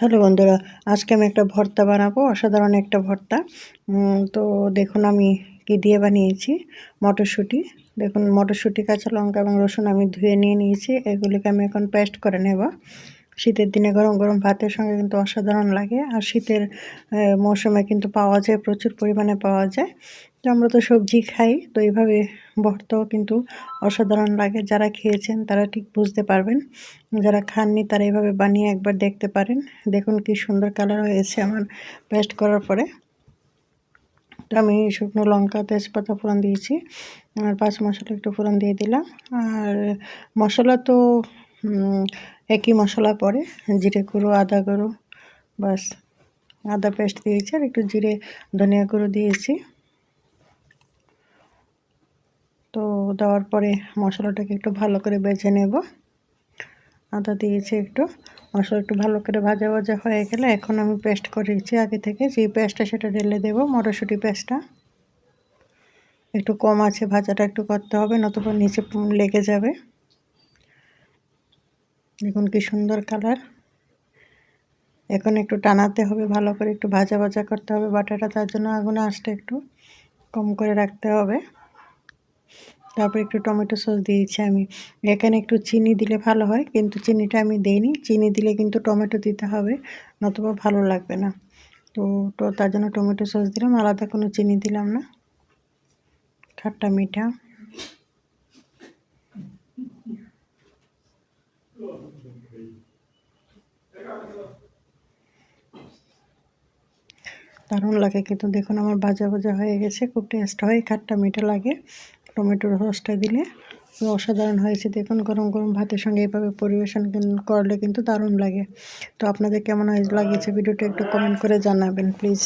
Hello বন্ধুরা, আজকে আমি একটা ভর্তা বানাবো, অসাধারণ একটা ভর্তা। তো দেখুন আমি কি দিয়ে বানিয়েছি। মটরশুঁটি, দেখুন মটরশুঁটি, কাঁচা লঙ্কা এবং রসুন আমি ধুয়ে নিয়ে নিয়েছি। এগুলিকে আমি এখন পেস্ট করে নেব। শীতের দিনে গরম গরম ভাতের সঙ্গে কিন্তু অসাধারণ লাগে। আর শীতের মৌসুমে কিন্তু পাওয়া যায়, প্রচুর পরিমাণে পাওয়া যায়। তো আমরা তো সবজি খাই, তো এইভাবে ভর্তাও কিন্তু অসাধারণ লাগে। যারা খেয়েছেন তারা ঠিক বুঝতে পারবেন, যারা খাননি তারা এইভাবে বানিয়ে একবার দেখতে পারেন। দেখুন কি সুন্দর কালার হয়েছে আমার পেস্ট করার পরে। তো আমি শুকনো লঙ্কা, তেজপাতা ফোড়ন দিয়েছি, আর 5 মশলা একটু ফোড়ন দিয়ে দিলাম। আর মশলা তো একই মশলা পড়ে, জিরে গুঁড়ো, আদা গুঁড়ো, বাস। আদা পেস্ট দিয়েছি আর একটু জিরে ধনিয়া গুঁড়ো দিয়েছি। তো দেওয়ার পরে মশলাটাকে একটু ভালো করে বেজে নেব। আদা দিয়েছি একটু, মশলা একটু ভালো করে ভাজা ভাজা হয়ে গেলে এখন আমি পেস্ট করেছি আগে থেকে, যে পেস্টটা সেটা ঢেলে দেব। মটরশুঁটি পেস্টটা একটু কম আছে, ভাজাটা একটু করতে হবে, নতুবা নিচে লেগে যাবে। দেখুন কি সুন্দর কালার। এখন একটু টানাতে হবে, ভালো করে একটু ভাজা ভাজা করতে হবে বাটাটা, তার জন্য আগুনের আঁচটা একটু কম করে রাখতে হবে। তারপর একটু টমেটো সস দিয়েছি আমি। এখানে একটু চিনি দিলে ভালো হয়, কিন্তু চিনিটা আমি দেইনি। চিনি দিলে কিন্তু টমেটো দিতে হবে, নতুবা ভালো লাগবে না। তো তার জন্য টমেটো সস দিলাম, আলাদা কোনো চিনি দিলাম না। খাট্টা মিঠা দারুণ লাগে কিন্তু। দেখুন আমার ভাজা ভাজা হয়ে গেছে, খুব টেস্ট হয়, খাট্টা মিঠা লাগে টমেটোর সসটা দিলে। অসাধারণ হয়েছে। দেখুন গরম গরম ভাতের সঙ্গে এইভাবে পরিবেশন করলে কিন্তু দারুণ লাগে। তো আপনাদের কেমন লাগিয়েছে ভিডিওটা একটু কমেন্ট করে জানাবেন প্লিজ।